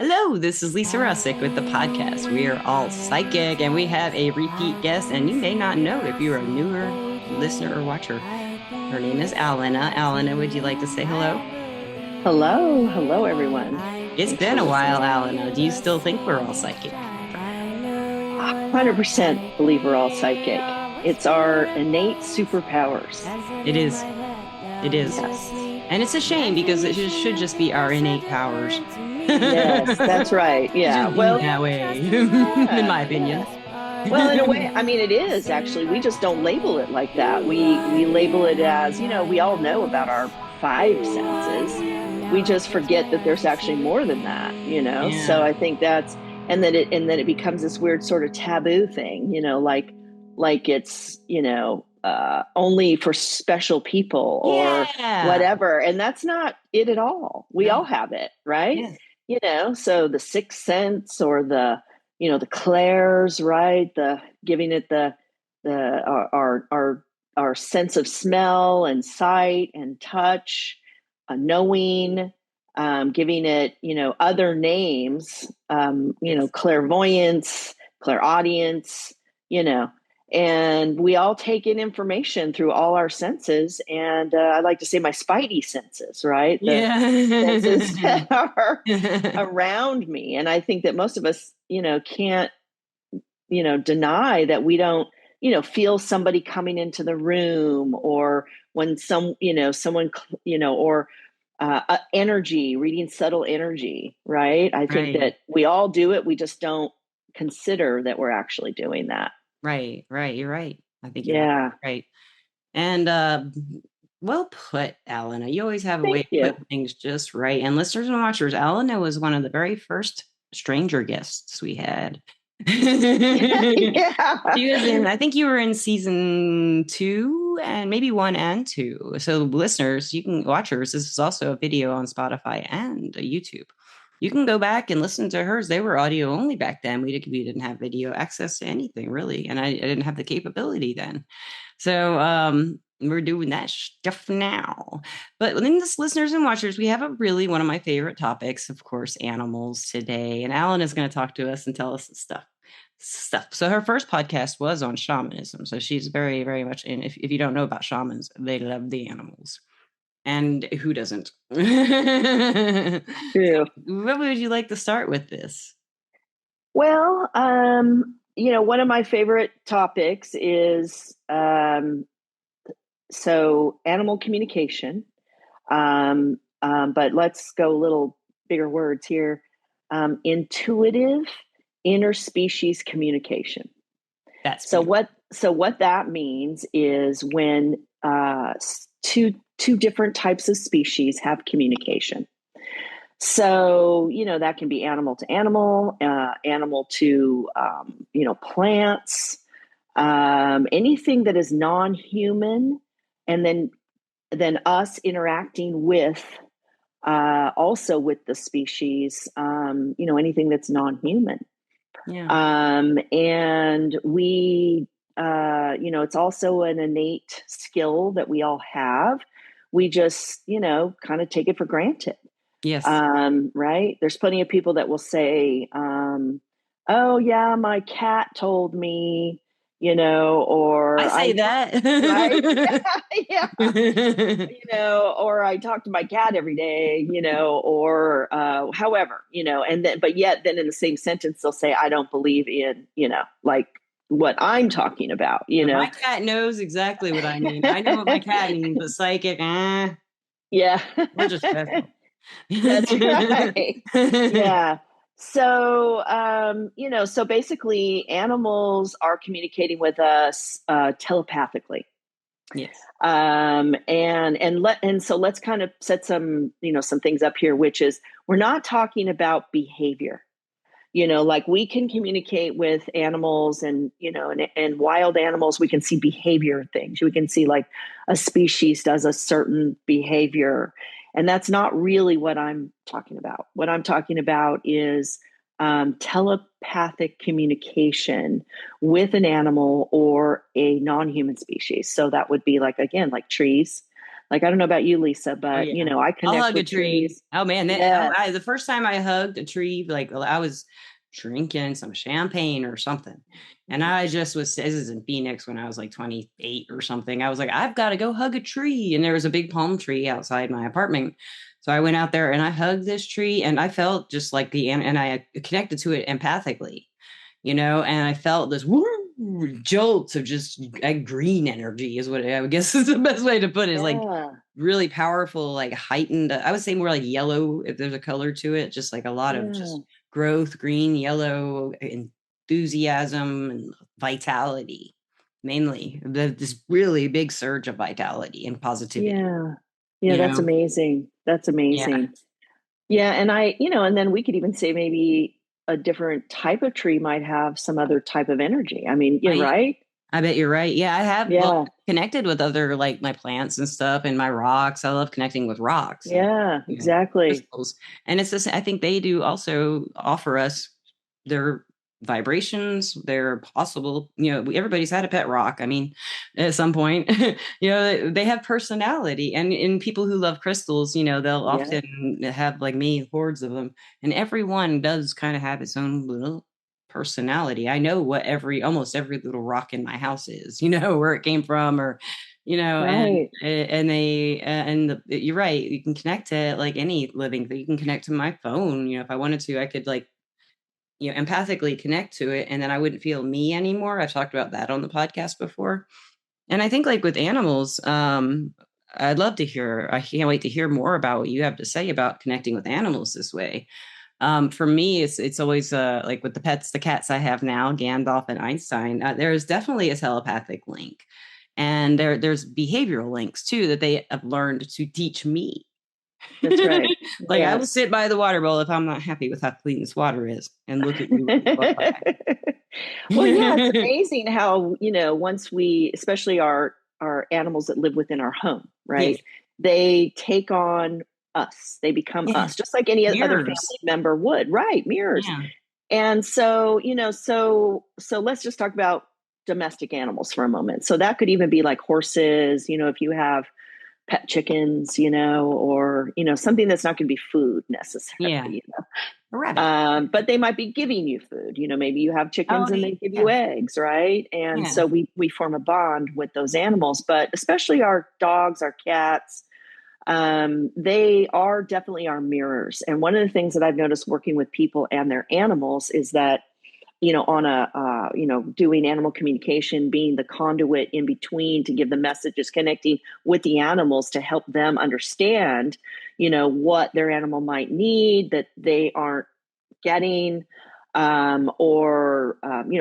Hello, this is Lisa Russick with the podcast. We are all psychic, and we have a repeat guest, and you may not know if you're a newer listener or watcher. Her name is Allana. Allana, would you like to say hello? Hello, hello everyone. It's Thanks been for a while, listening. Allana. Do you still think we're all psychic? 100% believe we're all psychic. It's our innate superpowers. It is. It is. Yes. And it's a shame because it should just be our innate powers. Yes, that's right. It Yeah. should be Well, that way, in yeah, my opinion. yeah. Well, in a way, I mean, it is actually. We just don't label it like that. We label it as, we all know about our five senses. We just forget that there's actually more than that. So Yeah. I think that's and then it becomes this weird sort of taboo thing, like it's, only for special people or Yeah. whatever. And that's not it at all. We all No. have it, right? Yes. So the sixth sense or the clairs, right? The giving it the our sense of smell and sight and touch, knowing, giving it other names, Yes. clairvoyance, clairaudience, you know, and we all take in information through all our senses. And I like to say my spidey senses, right? The senses Yeah. that are around me. And I think that most of us, can't, deny that we don't, feel somebody coming into the room, or when someone, or energy, reading subtle energy, right? I think Right. that we all do it. We just don't consider that we're actually doing that. Right. Right. You're right. I think you're Yeah. absolutely right. And well put, Alana. You always have a way Thank of you. putting things just right. And listeners and watchers, Alana was one of the very first stranger guests we had. Yeah. She was in, I think you were in season two and maybe one and two. So, listeners, you can, watchers, this is also a video on Spotify and YouTube. You can go back and listen to hers. They were audio only back then. We didn't have video access to anything really. And I didn't have the capability then. So, we're doing that stuff now. But in this, listeners and watchers, we have a really one of my favorite topics, of course, animals today. And Alan is going to talk to us and tell us the stuff. So her first podcast was on shamanism. So she's very, very much in. If you don't know about shamans, they love the animals. And who doesn't? So True. what would you like to start with this? Well, one of my favorite topics is so animal communication. But let's go a little bigger words here. Intuitive interspecies communication. That's So beautiful. what that means is when two different types of species have communication. So that can be animal to animal, animal to plants, anything that is non-human, and then us interacting with also with the species, anything that's non-human. Yeah. And it's also an innate skill that we all have. We just, kind of take it for granted. Yes. Right? There's plenty of people that will say, oh, yeah, my cat told me, I or say I, that. right? Yeah. Or I talk to my cat every day, or however, and then, but yet then in the same sentence, they'll say, I don't believe in, like what I'm talking about, Yeah, my cat knows exactly what I mean. I know what my cat means, but psychic, Yeah. we're just special. That's right. Yeah. So, so basically, animals are communicating with us telepathically. Yes. And so let's kind of set some things up here, which is we're not talking about behavior. Like we can communicate with animals and wild animals. We can see behavior things. We can see like a species does a certain behavior. And that's not really what I'm talking about. What I'm talking about is telepathic communication with an animal or a non-human species. So that would be like, again, like trees, Like, I don't know about you, Lisa, Oh but yeah. I I'll connect hug a with tree. trees. Oh man, Yes. the first time I hugged a tree, like I was drinking some champagne or something. And I just was, this is in Phoenix when I was like 28 or something. I was like, I've got to go hug a tree. And there was a big palm tree outside my apartment. So I went out there and I hugged this tree and I felt just like and I connected to it empathically, and I felt this woo jolt of just green energy is what I would guess is the best way to put it, is like Yeah. really powerful, like heightened. I would say more like yellow if there's a color to it, just like a lot of Yeah. just growth, green, yellow, enthusiasm, and vitality. Mainly, this really big surge of vitality and positivity. Yeah. Yeah. You That's know, amazing. That's yeah, amazing. Yeah. And and then we could even say maybe a different type of tree might have some other type of energy. I mean, you're right. right. I bet you're right. Yeah, I have Yeah. connected with other like my plants and stuff and my rocks. I love connecting with rocks and Yeah. Exactly. crystals. And it's this, I think they do also offer us their vibrations, their possible, everybody's had a pet rock. I mean, at some point, they have personality. And in people who love crystals, they'll Yeah. often have like me hordes of them. And everyone does kind of have its own little personality. I know what almost every little rock in my house is, where it came from, or Right. you're right. You can connect to like any living thing. You can connect to my phone. If I wanted to, I could like empathically connect to it, and then I wouldn't feel me anymore. I've talked about that on the podcast before. And I think like with animals, I'd love to hear. I can't wait to hear more about what you have to say about connecting with animals this way. For me, it's always like with the cats I have now, Gandalf and Einstein. There is definitely a telepathic link, and there's behavioral links too that they have learned to teach me. That's right. Like I will Yes. sit by the water bowl if I'm not happy with how clean this water is, and look at you. Well, yeah, it's amazing how, once we, especially our animals that live within our home, Yes, right? They take on us. They become yes, us, just like any other mirrors. family member would, right? Mirrors. Yeah, And so, so let's just talk about domestic animals for a moment. So that could even be like horses, if you have pet chickens, or something that's not going to be food necessarily, yeah, a rabbit. but they might be giving you food. Maybe you have Oh, chickens and they give you yeah, eggs, right? And yeah, so we form a bond with those animals, but especially our dogs, our cats, they are definitely our mirrors. And one of the things that I've noticed working with people and their animals is that on a doing animal communication, being the conduit in between to give the messages, connecting with the animals to help them understand what their animal might need that they aren't getting, or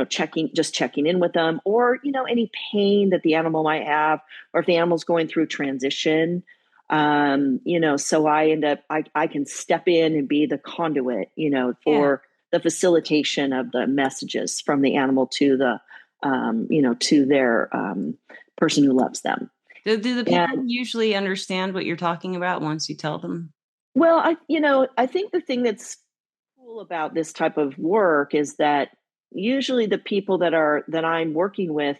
checking in with them, or any pain that the animal might have, or if the animal's going through transition. So I can step in and be the conduit, yeah. for the facilitation of the messages from the animal to the to their person who loves them. Do the And people usually understand what you're talking about once you tell them? well, I think the thing that's cool about this type of work is that usually the people that I'm working with,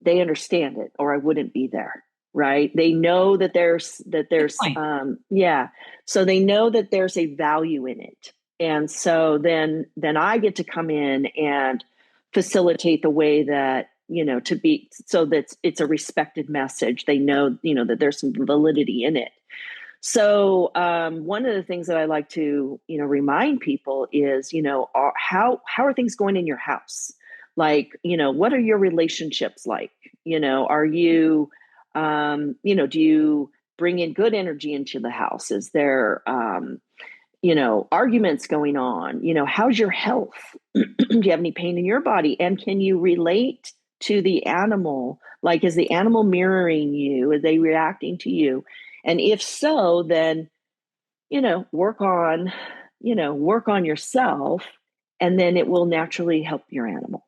they understand it, or I wouldn't be there. Right? They know that Good there's point. yeah. So they know that there's a value in it. And so then I get to come in and facilitate the way that, to be, so that it's a respected message. They know, that there's some validity in it. So one of the things that I like to, remind people is, how are things going in your house? Like, what are your relationships like? Are you, do you bring in good energy into the house? Is there, arguments going on? How's your health? Do you have any pain in your body? And can you relate to the animal? Like, is the animal mirroring you? Are they reacting to you? And if so, then, work on yourself, and then it will naturally help your animal.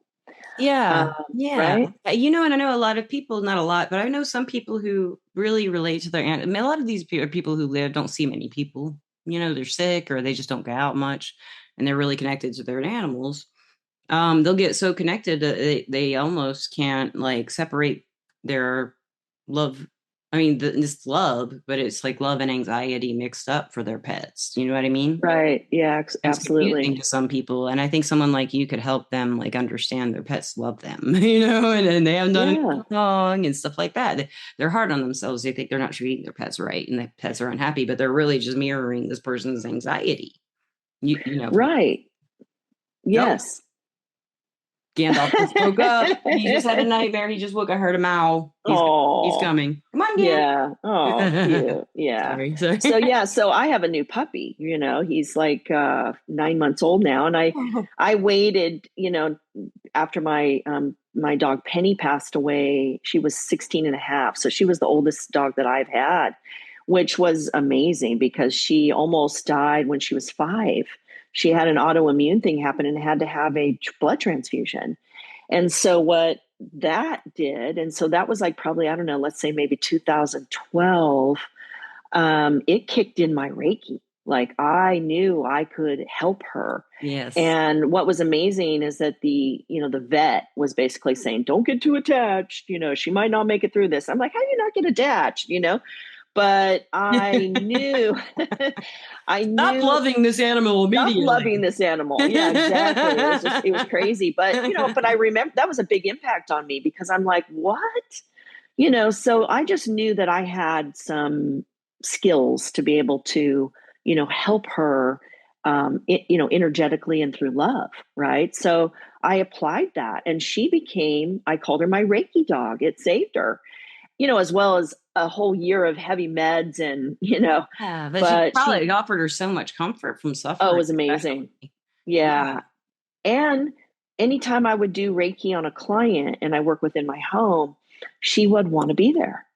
Yeah, yeah. Right? And I know a lot of people, not a lot, but I know some people who really relate to their I mean, a lot of these are people who don't see many people. They're sick or they just don't go out much, and they're really connected to their animals. They'll get so connected that they almost can't like separate their love I mean, it's love, but it's like love and anxiety mixed up for their pets. You know what I mean? Right. Yeah, It's confusing absolutely. to some people, and I think someone like you could help them like understand their pets love them, and they haven't done Yeah. anything wrong and stuff like that. They're hard on themselves. They think they're not treating their pets right, and the pets are unhappy, but they're really just mirroring this person's anxiety. You know. Right. Oh, Yes. Gandalf just woke up. He just had a nightmare. He just woke. I heard a owl. He's Oh, coming. Come on, yeah. Oh, Gandalf. cute. Yeah. Sorry. So yeah, so I have a new puppy, he's like 9 months old now. And I waited, after my dog Penny passed away. She was 16 and a half. So she was the oldest dog that I've had, which was amazing because she almost died when she was 5. She had an autoimmune thing happen and had to have a blood transfusion. And so what that did, and so that was like probably, I don't know, let's say maybe 2012, it kicked in my Reiki. Like I knew I could help her. Yes. And what was amazing is that the vet was basically saying, don't get too attached. She might not make it through this. I'm like, how do you not get attached? But I knew, I Stop knew loving this animal stop loving immediately. this animal. Yeah, exactly. It was crazy. But I remember that was a big impact on me because I'm like, what? So I just knew that I had some skills to be able to, help her, energetically and through love. Right. So I applied that and I called her my Reiki dog. It saved her, as well as a whole year of heavy meds and, Yeah, but she but probably offered her so much comfort from oh, it suffering, was amazing. especially. Yeah. Yeah. And anytime I would do Reiki on a client and I work within my home, she would want to be there.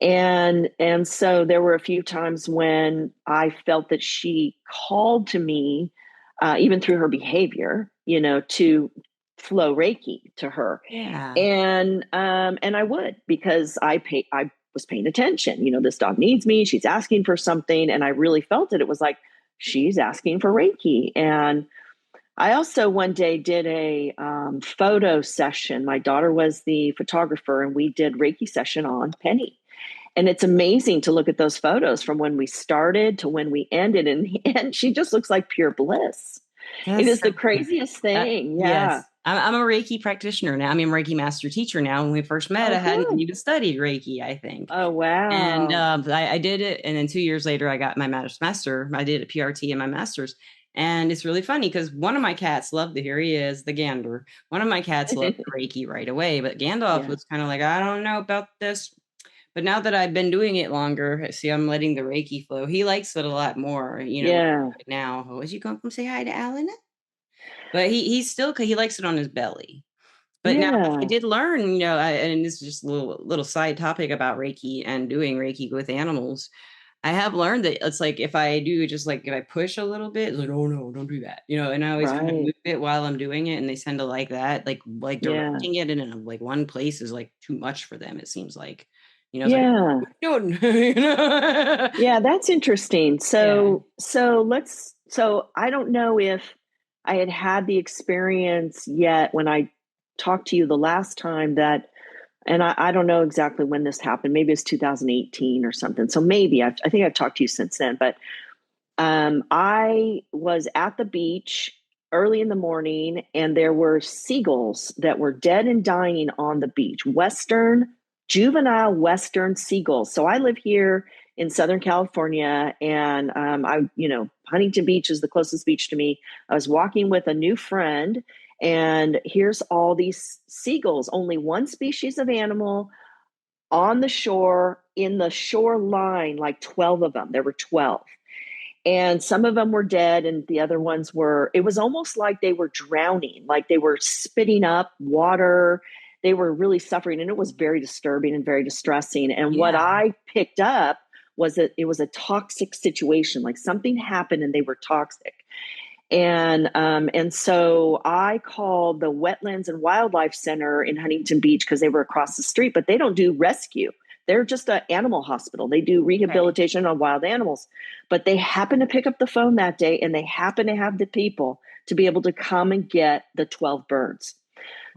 And so there were a few times when I felt that she called to me, even through her behavior, to flow Reiki to her. Yeah. And I would, because I was paying attention. This dog needs me, she's asking for something, and I really felt it. It was like she's asking for Reiki. And I also one day did a photo session. My daughter was the photographer, and we did Reiki session on Penny. And it's amazing to look at those photos from when we started to when we ended. And she just looks like pure bliss. It That's is so the cool. craziest thing. Yeah. Yes. I'm a Reiki practitioner now. I'm a Reiki master teacher now. When we first met, Oh, I hadn't good. even studied Reiki, I think. Oh, And wow. I did it. And then 2 years later, I got my master. I did a PRT and my master's. And it's really funny because one of my cats loved it. Here he is, the gander. One of my cats loved Reiki right away, but Gandalf Yeah. was kind of like, I don't know about this. But now that I've been doing it longer, see, I'm letting the Reiki flow. He likes it a lot more, Yeah. right now. Oh, is you going to come say hi to Alan? But he's still, he likes it on his belly. But now I Yeah. did learn, and this is just a little side topic about Reiki and doing Reiki with animals. I have learned that it's like if I do just like if I push a little bit, it's like, oh no, don't do that. And I always kind of Right. move it while I'm doing it, and they tend to like that. Like Yeah. directing it in like one place is like too much for them, it seems like. It's like, Yeah. what are you doing? Yeah, that's interesting. Yeah. So I don't know if I had the experience yet when I talked to you the last time and I don't know exactly when this happened. Maybe it's 2018 or something. So maybe I think I've talked to you since then, but I was at the beach early in the morning and there were seagulls that were dead and dying on the beach. Juvenile Western seagulls. So I live here in Southern California and Huntington Beach is the closest beach to me. I was walking with a new friend and here's all these seagulls, only one species of animal on the shore, in the shoreline, like 12 of them. There were 12. And some of them were dead, and the other ones it was almost like they were drowning, like they were spitting up water. They were really suffering, and it was very disturbing and very distressing. And what Yeah. I picked up was that it was a toxic situation, like something happened and they were toxic. And so I called the Wetlands and Wildlife Center in Huntington Beach because they were across the street, but they don't do rescue. They're just an animal hospital. They do Okay. rehabilitation on wild animals. But they happened to pick up the phone that day and they happened to have the people to be able to come and get the 12 birds.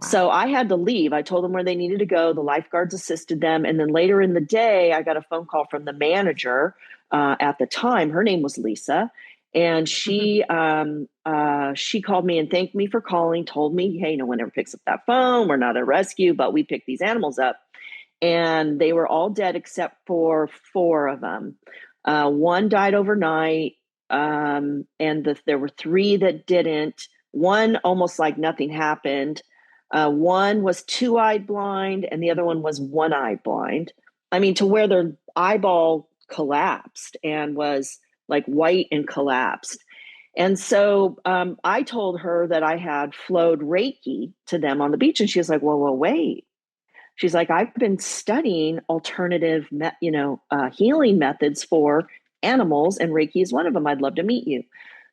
Wow. So I had to leave. I told them where they needed to go. The lifeguards assisted them. And then later in the day, I got a phone call from the manager at the time. Her name was Lisa. And she called me and thanked me for calling, told me, hey, no one ever picks up that phone. We're not a rescue, but we picked these animals up. And they were all dead except for four of them. One died overnight, there were three that didn't. One almost like nothing happened. One was two-eyed blind, and the other one was one-eyed blind. I mean, to where their eyeball collapsed and was like white and collapsed. And so I told her that I had flowed Reiki to them on the beach, and she was like, "Well, wait." She's like, "I've been studying alternative, healing methods for animals, and Reiki is one of them. I'd love to meet you."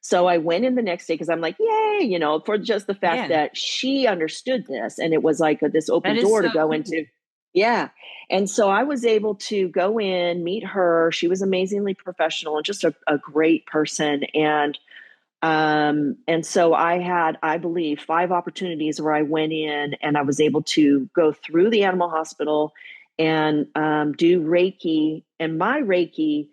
So I went in the next day because I'm like, yay, for just the fact Yeah. that she understood this, and it was like this That open is door to so go cool. into. Yeah. And so I was able to go in, meet her. She was amazingly professional and just a great person. And so I had, I believe, 5 opportunities where I went in and I was able to go through the animal hospital and do Reiki. And my Reiki,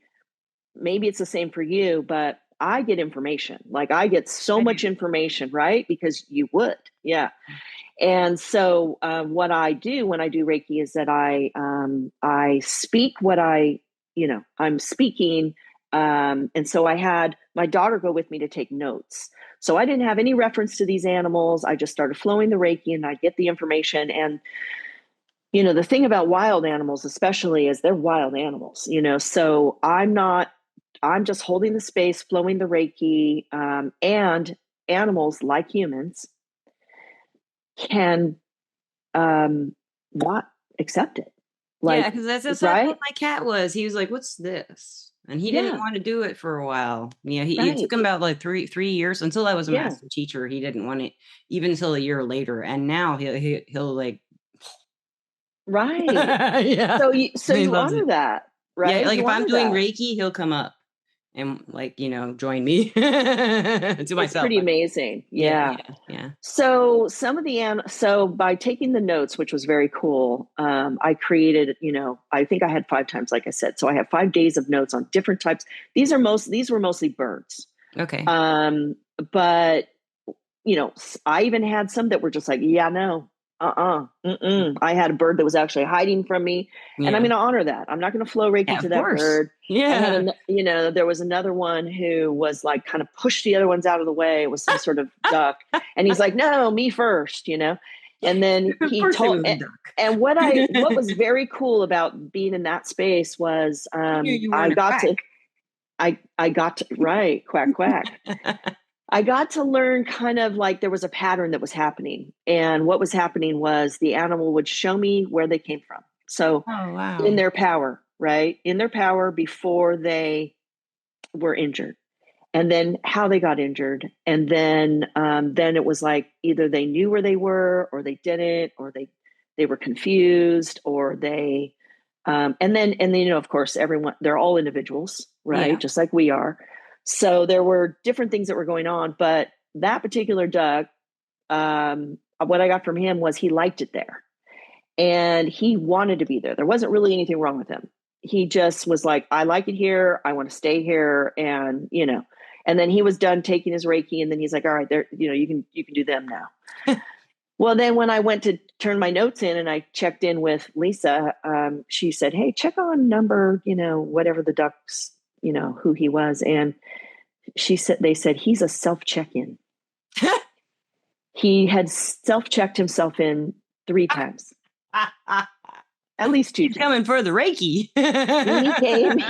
maybe it's the same for you, but I get information. Like I get so I much do. information, right? Because you would. Yeah. And so what I do when I do Reiki is that I speak what I'm speaking. And so I had my daughter go with me to take notes. So I didn't have any reference to these animals. I just started flowing the Reiki and I get the information. And, the thing about wild animals, especially, is they're wild animals, so I'm just holding the space, flowing the Reiki, and animals like humans can not accept it. Yeah, Like, because that's how right? my cat was. He was like, "What's this?" And he didn't Yeah, want to do it for a while. Yeah, it right. took him about like three years until I was a Yeah, master teacher. He didn't want it even until a year later. And now he'll like, right. yeah, So he you loves honor it. that, Yeah, right? like You if I'm honor doing that. Reiki, he'll come up and like join me to It's myself. pretty amazing. Yeah, Yeah. yeah, yeah. So by taking the notes, which was very cool, I created, I think I had 5 times, like I said. So I have 5 days of notes on different types. These were mostly birds. Okay. Um, but I even had some that were just like, yeah, no, I had a bird that was actually hiding from me, and I'm Yeah. going to honor that. I'm not going to flow Reiki Yeah, to of that course. bird. I had, Yeah. there was another one who was like kind of pushed the other ones out of the way. It was some sort of duck, and he's like, no, me first. And then Of he course it told, was a duck. and what was very cool about being in that space was, He knew you weren't a quack. I got to, right, quack quack. I got to learn kind of like there was a pattern that was happening. And what was happening was the animal would show me where they came from. So Oh, in wow. their power, right? In their power before they were injured. And then how they got injured. And then it was like either they knew where they were or they didn't, or they were confused, or they and then of course everyone, they're all individuals, right? Yeah. Just like we are. So there were different things that were going on, but that particular duck, what I got from him was he liked it there and he wanted to be there. There wasn't really anything wrong with him. He just was like, I like it here, I want to stay here. And then he was done taking his Reiki, and then he's like, all right, there, you can do them now. Well, then when I went to turn my notes in and I checked in with Lisa, she said, hey, check on number, whatever the ducks, who he was. And they said, he's a self check in. He had self checked himself in 3 times, at least two He's times. coming for the Reiki.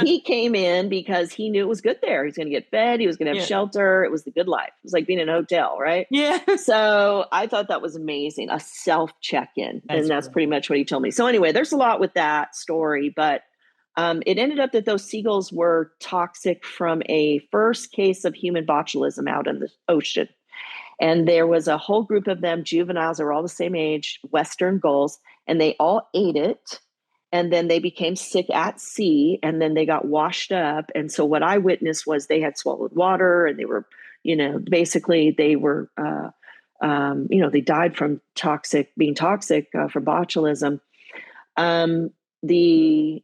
He came in because he knew it was good there. He's going to get fed. He was going to have Yeah. shelter. It was the good life. It was like being in a hotel, right? Yeah. So I thought that was amazing, a self check-in. That's And that's great. pretty much what he told me. So anyway, there's a lot with that story, but it ended up that those seagulls were toxic from a first case of human botulism out in the ocean. And there was a whole group of them, juveniles, they were all the same age, Western gulls, and they all ate it. And then they became sick at sea, and then they got washed up. And so what I witnessed was they had swallowed water, and they were, basically they were they died from being toxic for botulism. Um, the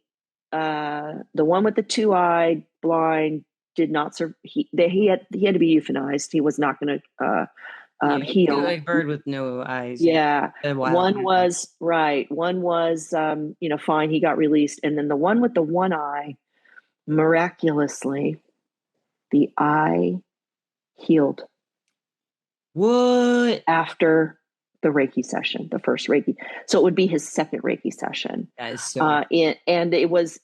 one with the two-eyed blind did not serve. He had to be euthanized. He was not going to Yeah, heal. a bird with no eyes. Yeah, Yeah, a wild one animal. was right. One was fine. He got released, and then the one with the one eye, miraculously, the eye healed What? after the Reiki session, the first Reiki. So it would be his second Reiki session. That is so. And it was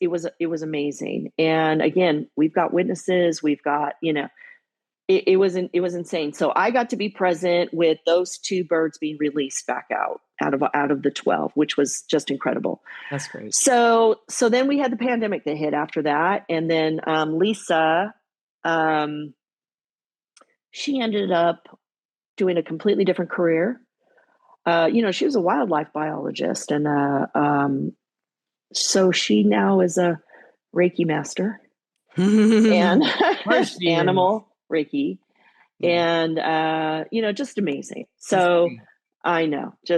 amazing. And again, we've got witnesses. We've got it was insane. So I got to be present with those two birds being released back out of the 12, which was just incredible. That's great. So then we had the pandemic that hit after that, and then Lisa, she ended up doing a completely different career. She was a wildlife biologist, and so she now is a Reiki master and Of course she is. animal Reiki, Yeah, and just amazing. that's So great.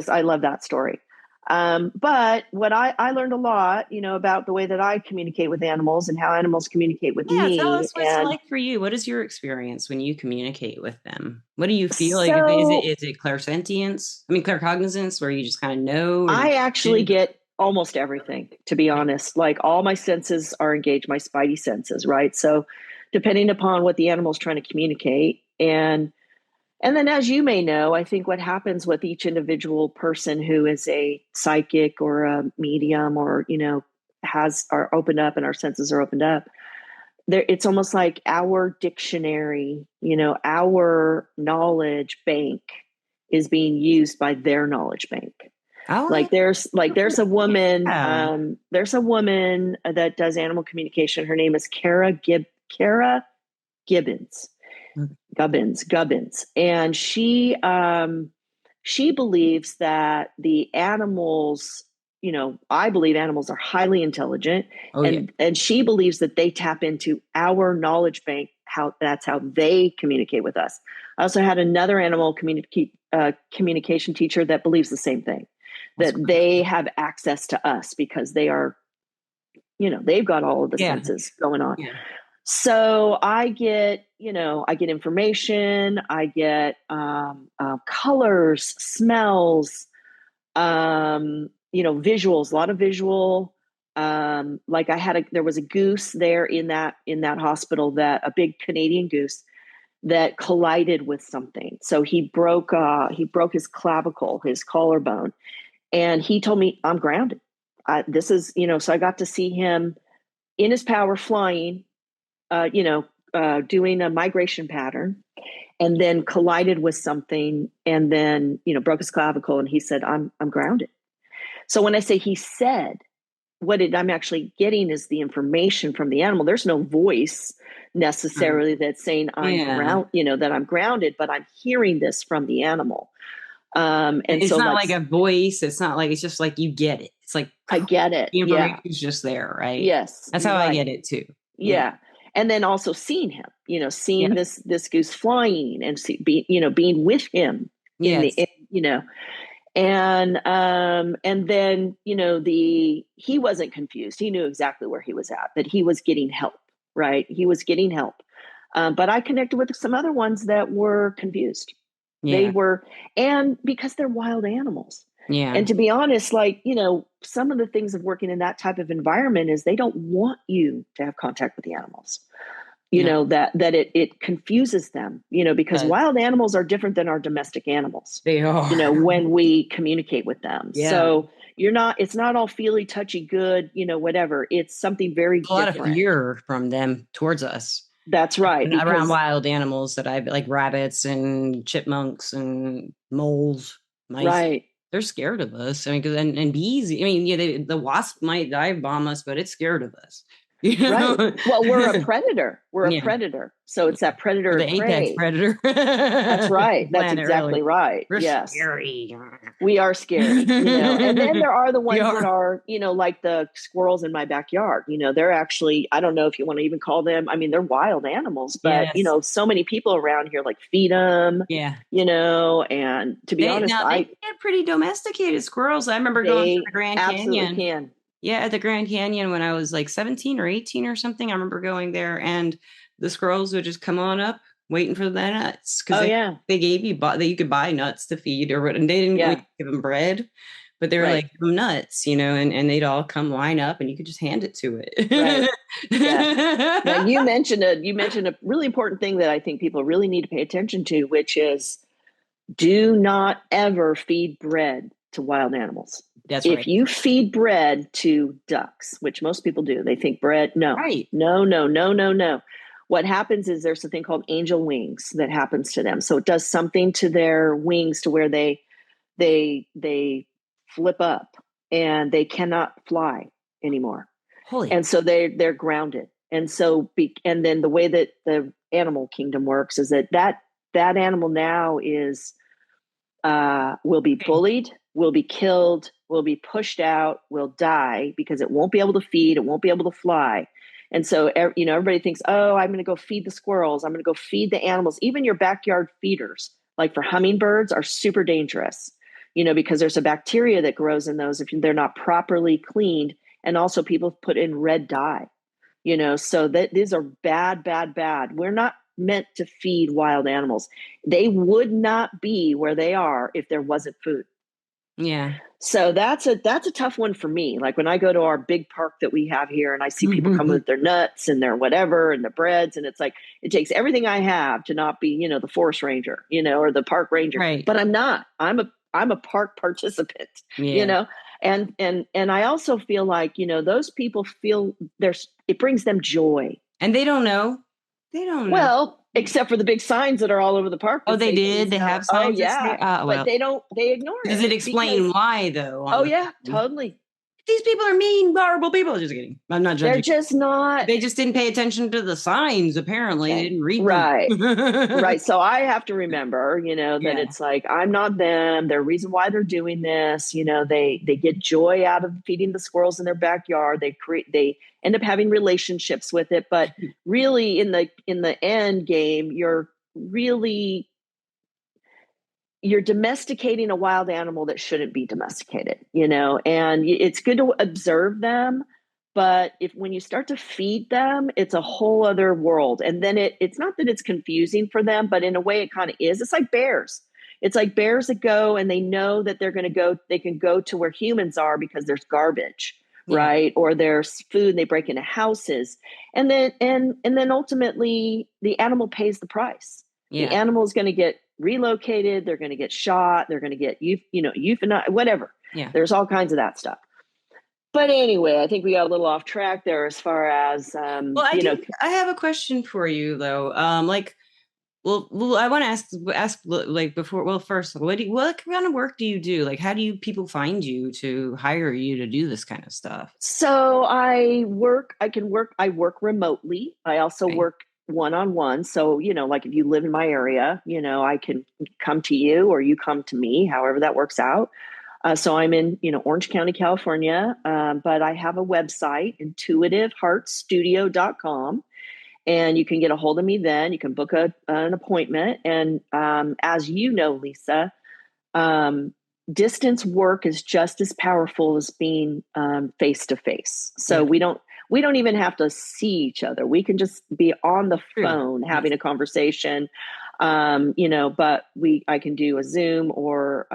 I love that story. But what I learned a lot, about the way that I communicate with animals and how animals communicate with Yeah, tell me. us what's it And like for you. What is your experience when you communicate with them? What do you feel like? so Is it clairsentience? I mean, claircognizance, where you just kind of know, or do I actually you? get almost everything, to be honest. Like all my senses are engaged, my spidey senses, right? So depending upon what the animal's trying to communicate, and then, as you may know, I think what happens with each individual person who is a psychic or a medium, or are opened up, and our senses are opened up, there, it's almost like our dictionary, our knowledge bank is being used by their knowledge bank. Oh, There's a woman, yeah. that does animal communication. Her name is Kara Gibbons. Gubbins, and she believes that the animals, I believe animals are highly intelligent, Oh, yeah. and she believes that they tap into our knowledge bank. That's how they communicate with us. I also had another animal communication teacher that believes the same thing, That's that great. they have access to us because they've got all of the Yeah. senses going on. Yeah. So I get information, I get colors, smells, visuals, a lot of visual. Like there was a goose there in that hospital, that a big Canadian goose that collided with something. So he broke his clavicle, his collarbone, and he told me, I'm grounded. This is, so I got to see him in his power flying, doing a migration pattern, and then collided with something, and then broke his clavicle, and he said, I'm grounded. So when I say he said, I'm actually getting is the information from the animal. There's no voice necessarily that's saying Yeah. that I'm grounded, but I'm hearing this from the animal. And It's so, not like, like a voice. It's not like, it's just like you get it. It's like I get it. the Yeah. information's just there, right? Yes. That's how I Right. get it too. Yeah. Yeah. And then also seeing him, seeing Yeah. this goose flying, and being with him in the, Yes. and then, he wasn't confused. He knew exactly where he was at, that he was getting help, right? He was getting help. But I connected with some other ones that were confused. They Yeah. were, and because they're wild animals. Yeah. And to be honest, some of the things of working in that type of environment is they don't want you to have contact with the animals. No. That it confuses them, because But wild animals are different than our domestic animals, they are. when we communicate with them. Yeah. So it's not all feely, touchy, good, whatever. It's something very A lot of different. fear from them towards us. That's right. And around Because, wild animals that I like, rabbits and chipmunks and moles, mice. right. They're scared of us. I mean, and bees. I mean, yeah, the wasp might dive bomb us, but it's scared of us. You Right. know? Well, we're a predator. We're a Yeah. predator. So it's that We're predator the and apex prey. predator. That's right. That's Planet, really. exactly right. We're Yes. scary. We are scary, and then there are the We ones that are. are, like the squirrels in my backyard. They're actually, I don't know if you want to even call them, I mean, they're wild animals, but, Yes. so many people around here like feed them, Yeah. and to be honest, They get pretty domesticated squirrels. I remember going to they the Grand absolutely Canyon. can. Yeah, at the Grand Canyon when I was like 17 or 18 or something. I remember going there and the squirrels would just come on up waiting for the nuts because Oh, yeah. they gave you that you could buy nuts to feed or what, and they didn't Yeah. give them bread, but they were Right. like give them nuts, and they'd all come line up and you could just hand it to Right. it. Yes. Now you mentioned a really important thing that I think people really need to pay attention to, which is do not ever feed bread to wild animals. That's If right. you feed bread to ducks, which most people do, they think bread, no, Right. no, no, no, no, no. What happens is there's a thing called angel wings that happens to them. So it does something to their wings to where they flip up and they cannot fly anymore. Holy. And so they're grounded. And so and then the way that the animal kingdom works is that animal now is will be bullied, will be killed, will be pushed out, will die because it won't be able to feed, it won't be able to fly. And so, everybody thinks, oh, I'm going to go feed the squirrels. I'm going to go feed the animals. Even your backyard feeders, like for hummingbirds, are super dangerous, because there's a bacteria that grows in those if they're not properly cleaned. And also people put in red dye, so that these are bad, bad, bad. We're not meant to feed wild animals. They would not be where they are if there wasn't food. Yeah. So that's a tough one for me. Like when I go to our big park that we have here and I see people come with their nuts and their whatever and their breads, and it's like it takes everything I have to not be, the forest ranger, or the park ranger. Right. But I'm not. I'm a park participant, Yeah. and I also feel like, those people feel it brings them joy. And they don't know. They don't know. Well, except for the big signs that are all over the park. Oh, That they say did. things They have oh signs that yeah, say, oh, but well, they ignore does it it explain why though? oh yeah, totally. These people are mean, horrible people. Just kidding. I'm not They're judging. just not. They just didn't pay attention to the signs. Apparently, they didn't read them. Right. Right. So I have to remember, that Yeah. it's like I'm not them. There's a reason why they're doing this. They get joy out of feeding the squirrels in their backyard. They end up having relationships with it, but really in the end game, you're domesticating a wild animal that shouldn't be domesticated, and it's good to observe them. But when you start to feed them, it's a whole other world. And then it's not that it's confusing for them, but in a way it kind of is. It's like bears. It's like bears that go and they know that they can go to where humans are because there's garbage, right? Or there's food and they break into houses. And then ultimately the animal pays the price. Yeah. The animal is going to get relocated. They're going to get shot. They're going to get euthanized, whatever. Yeah. There's all kinds of that stuff. But anyway, I think we got a little off track there as far as well, I have a question for you though. Well, I want to ask like before. Well, first, what kind of work do you do? Like, how do people find you to hire you to do this kind of stuff? So I work remotely. I also work one-on-one. So, like if you live in my area, I can come to you or you come to me, however that works out. So I'm in, Orange County, California, but I have a website, intuitiveheartstudio.com, and you can get a hold of me then. You can book an appointment. And as you know, Lisa, distance work is just as powerful as being face to face. So we don't even have to see each other. We can just be on the phone having a conversation. But I can do a Zoom or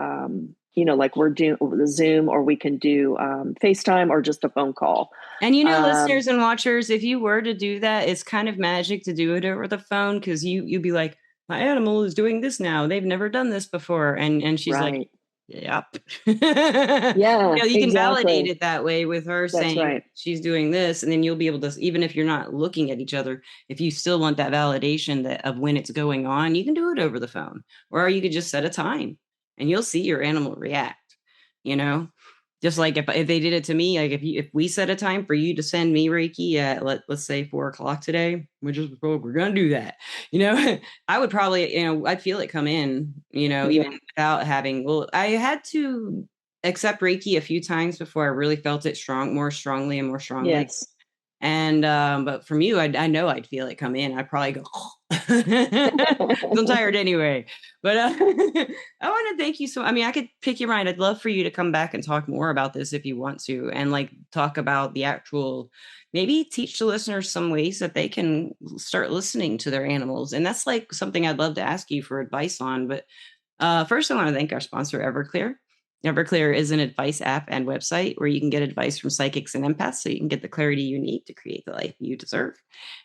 like we're doing the Zoom, or we can do FaceTime or just a phone call. And listeners and watchers, if you were to do that, it's kind of magic to do it over the phone because you'd be like, my animal is doing this now. They've never done this before. And she's like, yep. Yeah. You can validate it that way with her saying she's doing this. And then you'll be able to, even if you're not looking at each other, if you still want that validation of when it's going on, you can do it over the phone. Or you could just set a time and you'll see your animal react, Just like if they did it to me, like if we set a time for you to send me Reiki at let's say 4 o'clock today, we're gonna do that. I would probably, I'd feel it come in, even Yeah. without having. Well, I had to accept Reiki a few times before I really felt it more strongly and more strongly. Yes. And but from you, I know I'd feel it come in. I'd probably go, 'cause I'm tired anyway. But I want to thank you so. I mean, I could pick your mind. I'd love for you to come back and talk more about this if you want to, and like talk about the actual, maybe teach the listeners some ways that they can start listening to their animals. And that's like something I'd love to ask you for advice on. But first, I want to thank our sponsor, Everclear. Everclear is an advice app and website where you can get advice from psychics and empaths so you can get the clarity you need to create the life you deserve.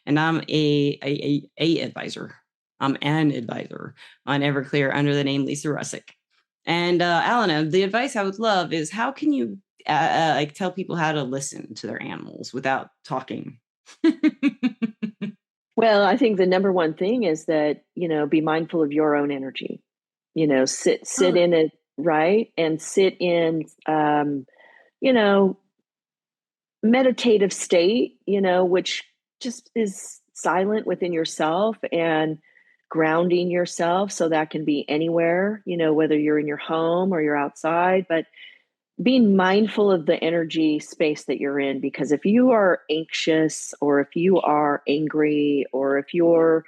And I'm a advisor. I'm an advisor on Everclear under the name Lisa Russick. And Allana, the advice I would love is how can you like tell people how to listen to their animals without talking? Well, I think the number one thing is that, be mindful of your own energy. Sit Oh, in it, right? And sit in, you know, meditative state, which just is silent within yourself and grounding yourself. So that can be anywhere, whether you're in your home or you're outside, but being mindful of the energy space that you're in. Because if you are anxious or if you are angry or if you're,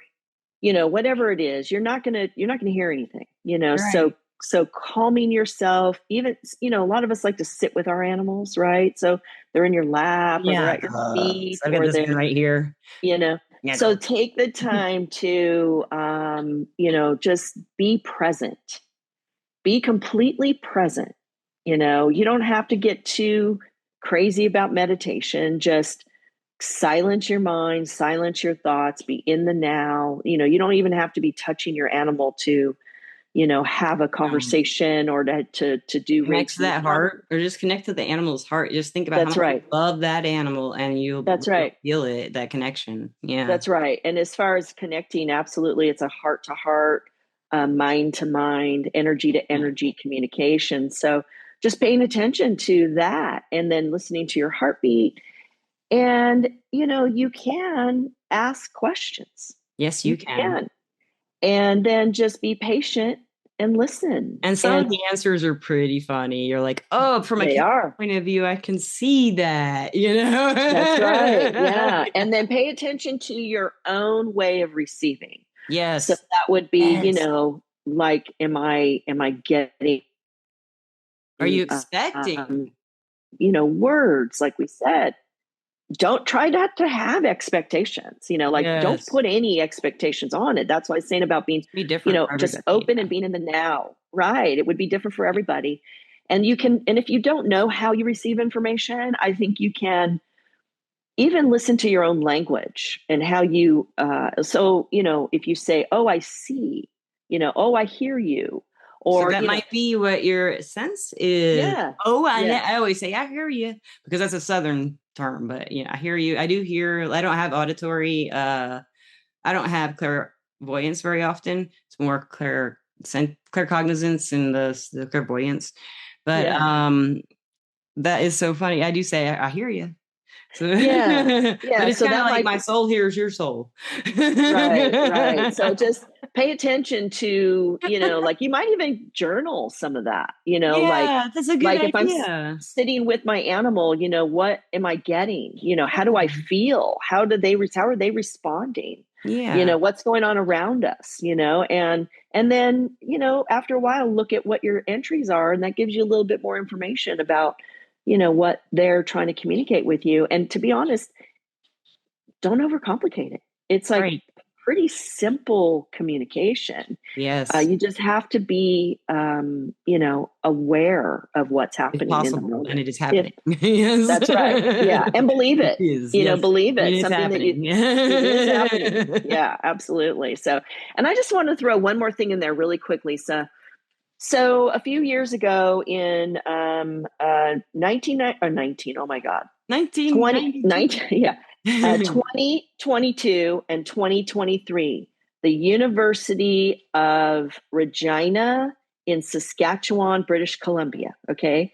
whatever it is, you're not going to hear anything, so right. calming yourself. Even, a lot of us like to sit with our animals, right? So they're in your lap or they're Yeah. at your feet So I've got or this they're, one right here. you know Yeah, so go. take the time to just be present, be completely present. You don't have to get too crazy about meditation. Just silence your mind, silence your thoughts, be in the now. You don't even have to be touching your animal to, have a Um, conversation or to do Connect to Reiki. that heart or just connect to the animal's heart. Just think about how That's much you right. love that animal and That's you'll right. feel it, that connection. Yeah. That's right. And as far as connecting, absolutely, it's a heart to heart, mind to mind, energy to Yeah. energy communication. So just paying attention to that and then listening to your heartbeat. And, you can ask questions. Yes, You you can. can. And then just be patient and listen. And some of And the answers are pretty funny. You're like, oh, from a they cat are. point of view, I can see that, you That's right. know? Yeah. And then pay attention to your own way of receiving. So Yes. that would be, Yes. like, am I getting, Are you uh, expecting? words, like we said? Don't try not to have expectations, like don't Yes. put any expectations on it. That's why I was saying about being, Be different for just everybody. open and being in the now, right? It would be different for everybody. And if you don't know how you receive information, I think you can even listen to your own language and how you, if you say, oh, I see, oh, I hear you, So or, that might be what your sense is. yeah, Oh, yes, I always say, I hear you because that's a Southern term, but yeah, I hear you. I do hear, I don't have auditory, I don't have clairvoyance very often. It's more claircognizance and the clairvoyance. But yeah, that is so funny. I do say, I hear you. So, yeah, but yeah. it's So kind of that like might my be soul hears your soul. right, right. So just pay attention to, like you might even journal some of that, Yeah, that's a good like if I'm idea. sitting with my animal, what am I getting? How do I feel? How are they responding? Yeah. What's going on around us, and then, after a while, look at what your entries are, and that gives you a little bit more information about, what they're trying to communicate with you. And to be honest, don't overcomplicate it. It's like Right. pretty simple communication. Yes. You just have to be, aware of what's It's happening in the possible and moment. it is If happening. Yes. that's right. Yeah. And believe It it, is. Yes. believe It it. is Something that happening. it is happening. Yeah, absolutely. So, and I just want to throw one more thing in there really quickly. So a few years ago in 19, oh my God, 1992. 19, yeah, 2022 and 2023, the University of Regina in Saskatchewan, British Columbia, okay,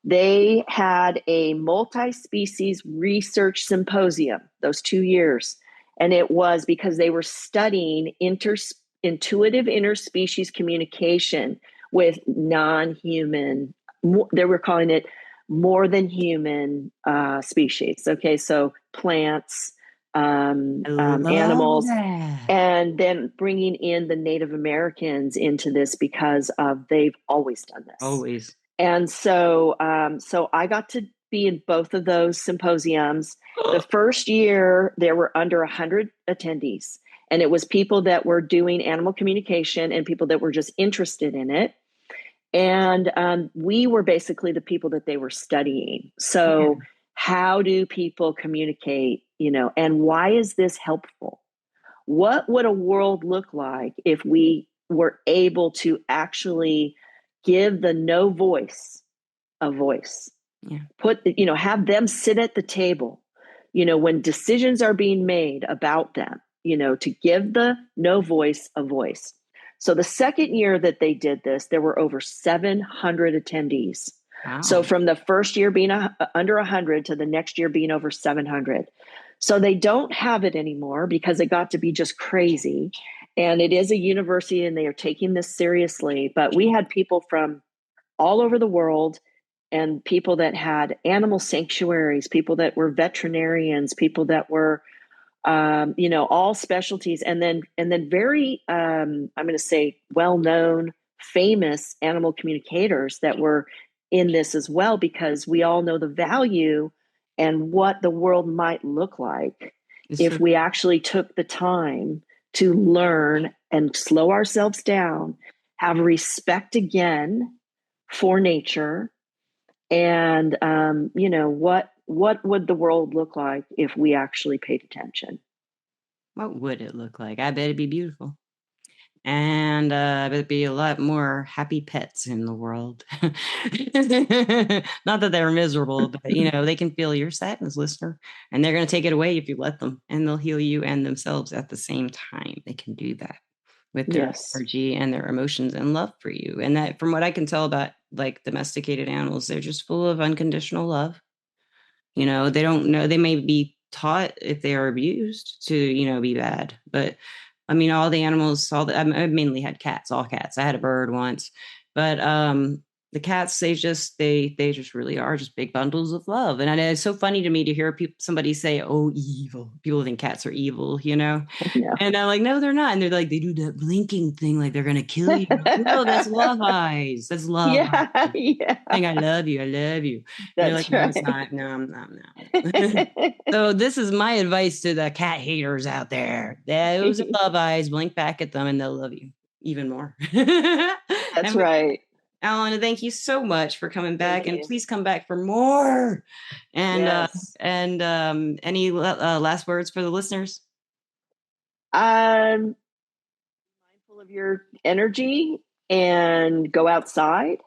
They had a multi-species research symposium those 2 years. And it was because they were studying intuitive interspecies communication with non-human, they were calling it more than human species. Okay, so plants, I love animals, that. and then bringing in the Native Americans into this because they've always done this. Always. And so I got to be in both of those symposiums. The first year, there were under 100 attendees, and it was people that were doing animal communication and people that were just interested in it. And we were basically the people that they were studying. So, Yeah. how do people communicate, and why is this helpful? What would a world look like if we were able to actually give the no voice a voice? Yeah. Have them sit at the table, when decisions are being made about them, to give the no voice a voice. So the second year that they did this, there were over 700 attendees. So Wow. from the first year being under 100 to the next year being over 700. So they don't have it anymore because it got to be just crazy. And it is a university and they are taking this seriously. But we had people from all over the world and people that had animal sanctuaries, people that were veterinarians, people that were all specialties, and then very I'm going to say well-known, famous animal communicators that were in this as well, because we all know the value and what the world might look like It's if so we actually took the time to learn and slow ourselves down, have respect again for nature, and what would the world look like if we actually paid attention? what would it look like? I bet it'd be beautiful. And I bet it'd be a lot more happy pets in the world. Not that they're miserable, but they can feel your sadness, listener, and they're going to take it away if you let them, and they'll heal you and themselves at the same time. They can do that with their Yes. energy and their emotions and love for you. And that, from what I can tell about like domesticated animals, they're just full of unconditional love. They don't know, they may be taught if they are abused to, be bad. But I mean, all the animals, I mainly had cats, all cats. I had a bird once, but the cats, they just really are just big bundles of love. And it's so funny to me to hear somebody say, "Oh, evil." People think cats are evil, Yeah. And I'm like, no, they're not. And they're like, they do that blinking thing, like they're gonna kill you. No, that's love eyes. That's love Yeah. eyes. Yeah. Saying, I love you. I love you. And you're like, That's no, it's right. not. No, I'm not. No. So this is my advice to the cat haters out there. Those are love eyes. Blink back at them, and they'll love you even more. That's And right. Allana, thank you so much for coming Thank back, and you. please come back for more. Yes. And any last words for the listeners? Mindful of your energy and go outside.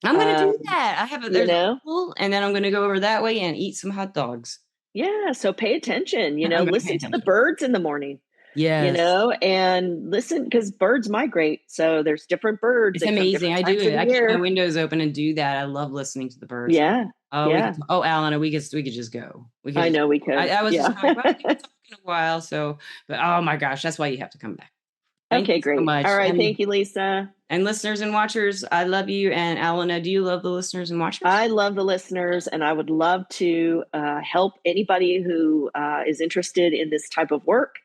I'm gonna do Um, that. you There's a know, pool, and then I'm gonna go over that way and eat some hot dogs. yeah. So pay attention, I'm gonna pay listen to the attention. birds in the morning, Yes. and listen because birds migrate. So there's different birds. It's They come amazing. different I do times of it. the I keep my year. windows open and do that. I love listening to the birds. Yeah. Oh, Yeah. Alana, we could just go. We could I just. know we could. I was just Yeah. going. Well, we haven't talked in a while, so. But oh my gosh, that's why you have to come back. Thank Okay, you so great. All much, right. Thank you, Lisa. and listeners and watchers, I love you. And Alana, do you love the listeners and watchers? I love the listeners, and I would love to help anybody who is interested in this type of work,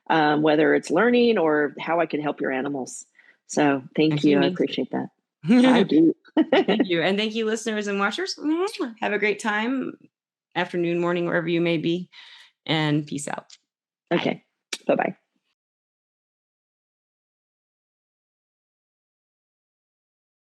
whether it's learning or how I can help your animals. So And thank she you. I means it. appreciate that. I do. Thank you, and thank you, listeners and watchers. Have a great time, afternoon, morning, wherever you may be, and peace out. Bye. Okay. Bye bye.